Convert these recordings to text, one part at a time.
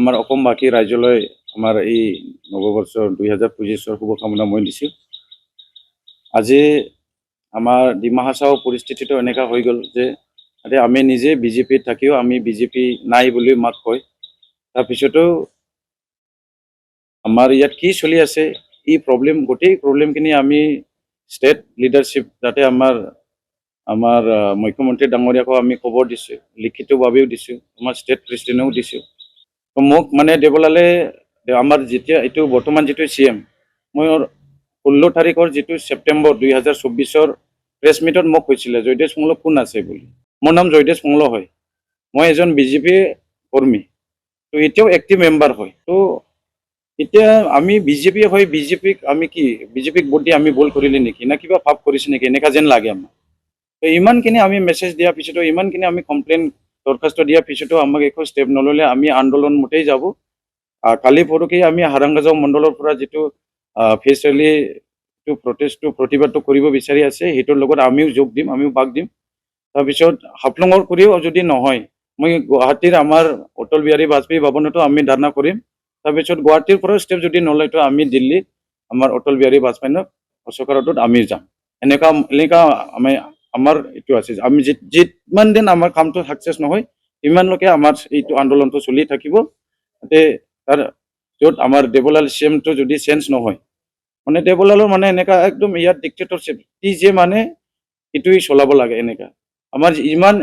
আমাৰ অসমবাসী ৰাজ্যলৈ আমাৰ এই নৱবৰ্ষ 2025 শুভকামনা মই দিছোঁ। আজি আমাৰ ডিমা হাছাও পৰিস্থিতিটো এনেকুৱা হৈ গ'ল যে আমি নিজে বিজেপিত থাকিও আমি বিজেপি নাই বুলি মাক কয়। তাৰপিছতো আমাৰ ইয়াত কি চলি আছে এই গোটেই প্ৰব্লেমখিনি আমি ষ্টেট লিডাৰশ্বিপ যাতে আমাৰ মুখ্যমন্ত্ৰী ডাঙৰীয়াকো আমি খবৰ দিছোঁ, লিখিতভাৱেও দিছোঁ, আমাৰ ষ্টেট প্ৰেচিডেণ্টেও দিছোঁ। মোক মানে দেৱলালে আমাৰ যেতিয়া এইটো বৰ্তমান যিটো CM মই 16 তাৰিখৰ যিটো ছেপ্টেম্বৰ 2024 প্ৰেছ মিটত মোক কৈছিলে জয়দেশ মংল কোন আছে বুলি। মোৰ নাম জয়দেশ মংল হয়, মই এজন বিজেপি কৰ্মী, তো এতিয়াও এক্টিভ মেম্বাৰ হয়। তো এতিয়া আমি বিজেপি হয়, বিজেপিক আমি কি বিজেপিক ভোট দি আমি ভুল কৰিলে নেকি না কিবা পাপ কৰিছে নেকি এনেকুৱা যেন লাগে আমাৰ। তো ইমানখিনি আমি মেছেজ দিয়াৰ পিছতো ইমানখিনি আমি কমপ্লেইন দৰখাস্ত দিয়াৰ পিছতো আমাক একো ষ্টেপ নল'লে আমি আন্দোলন মতেই যাব। কালি পৰহি আমি হাৰাংগাজাও মণ্ডলৰ পৰা যিটো ফেচ ৰেলীটো প্ৰতিবাদটো কৰিব বিচাৰি আছে সেইটোৰ লগত আমিও যোগ দিম, আমিও ভাগ দিম। তাৰপিছত হাফলঙৰ কৰিও যদি নহয় মই গুৱাহাটীৰ আমাৰ অটল বিহাৰী বাজপেয়ী ভৱনতো আমি ধাৰণা কৰিম। তাৰপিছত গুৱাহাটীৰ পৰাও ষ্টেপ যদি নলয়তো আমি দিল্লীত আমাৰ অটল বিহাৰী বাজপেয়ীক অশোকাৰটোত আমি যাম। এনেকুৱা আমাৰ এইটো আছে। আমি যিমান দিন আমাৰ কামটো ছাকচেছ নহয় ইমানলৈকে আমাৰ এইটো আন্দোলনটো চলি থাকিব। তাৰ য'ত আমাৰ দেৱলাল CMটো যদি চেঞ্জ নহয় মানে দেৱলালৰ মানে এনেকুৱা একদম ইয়াত ডিক্টেটৰশ্বিপ কি যে মানে এইটোৱে চলাব লাগে এনেকুৱা। আমাৰ ইমান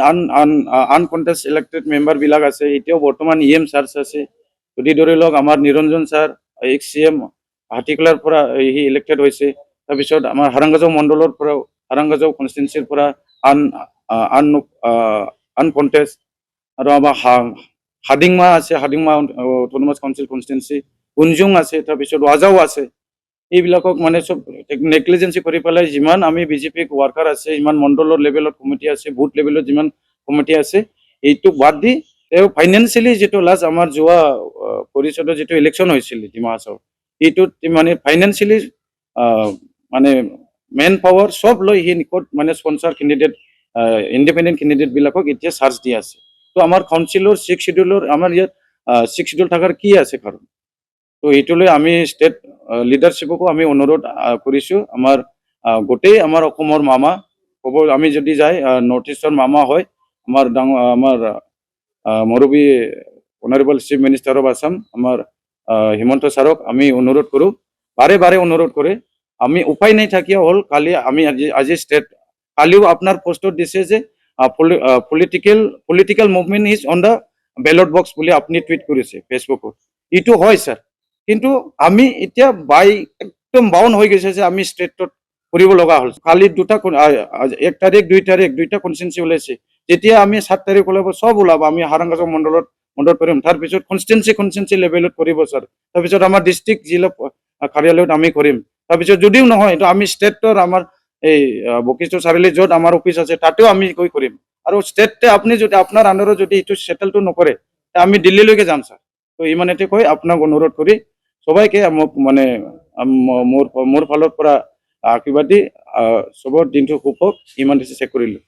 আনকণ্টেষ্ট ইলেক্টেড মেম্বাৰবিলাক আছে, এতিয়াও বৰ্তমান EM চাৰ্জ আছে। যদি ধৰি লওক আমাৰ নিৰঞ্জন ছাৰ CM হাতীকলাৰ পৰা সি ইলেক্টেড হৈছে। তাৰপিছত আমাৰ হাৰাংগাজাও মণ্ডলৰ পৰাও হাৰাংগাজাও কনষ্টিটুৱেঞ্চিৰ পৰা আনকণ্টেষ্ট আৰু আমাৰ হাডিংমা আছে, হাডিংমা অট'নমাছ কাউন্সিল কনষ্টিটুৱেঞ্চি, গুঞ্জুং আছে, তাৰপিছত ৱাজাও আছে। এইবিলাকক মানে চব নেগলিজেঞ্চি কৰি পেলাই যিমান আমি বিজেপি ৱাৰ্কাৰ আছে, ইমান মণ্ডলৰ লেভেলত কমিটি আছে, বুথ লেভেলত যিমান কমিটি আছে, এইটো বাদ দি তেওঁ ফাইনেন্সিয়েলি যিটো লাষ্ট আমাৰ যোৱা পৰিষদৰ যিটো ইলেকশ্যন হৈছিল ডিমা হাছাও এইটোত মানে ফাইনেন্সিয়েলি মানে মেন পাৱাৰ চব লৈ সি নিকট মানে স্পনচাৰ কেণ্ডিডেট ইণ্ডিপেণ্ডেণ্ট কেণ্ডিডেটবিলাকক এতিয়া চাৰ্জ দি আছে। তো আমাৰ কাউন্সিলৰ 6 শিডিউলৰ আমাৰ ইয়াত 6 শিডিউল থকাৰ কি আছে কাৰণ। তো এইটোলৈ আমি ষ্টেট লিডাৰশ্বিপকো আমি অনুৰোধ কৰিছোঁ। আমাৰ গোটেই আমাৰ অসমৰ মামা ক'ব আমি যদি যাই নৰ্থ ইষ্টৰ মামা হয় আমাৰ আমাৰ মুৰব্বী honourable chief minister of Assam আমাৰ হিমন্ত ছাৰক আমি অনুৰোধ কৰোঁ, বাৰে বাৰে অনুৰোধ কৰে। আমি উপায় নাই থাকিয়া হ'ল কালি আমি আজি ষ্টেট কালিও আপোনাৰ পোষ্টত দিছে যে political movement is on the ballot box বুলি আপুনি টুইট কৰিছে ফেচবুকত। এইটো হয় ছাৰ, কিন্তু আমি এতিয়া একদম বাউণ্ড হৈ গৈছে যে আমি ষ্টেটত কৰিব লগা হ'ল। কালি 1 তাৰিখ 2 তাৰিখ দুইটা কনষ্টিটুৱেঞ্চি ওলাইছে। যেতিয়া আমি 7 তাৰিখ ওলাব চব ওলাব, আমি হাৰাংগাজাও মণ্ডলত কৰিম। তাৰপিছত কনষ্টিটুৱেঞ্চি লেভেলত কৰিব ছাৰ। তাৰপিছত আমাৰ ডিষ্ট্ৰিক্ট জিলা কাৰ্যালয়ত আমি কৰিম। তাৰপিছত যদিও নহয় এইটো আমি ষ্টেটৰ আমাৰ এই বশিষ্ঠ চাৰিআলি য'ত আমাৰ অফিচ আছে তাতেও আমি গৈ কৰিম। আৰু ষ্টেটে আপুনি যদি আপোনাৰ আণ্ডাৰত যদি এইটো চেটেলটো নকৰে আমি দিল্লীলৈকে যাম ছাৰ। তো ইমানতে কৈ আপোনাক অনুৰোধ কৰি সবাইকে মোক মানে মোৰ ফালৰ পৰা আশীৰ্বাদ দি চবৰ দিনটো শুভ হওক ইমান চেক কৰিলোঁ।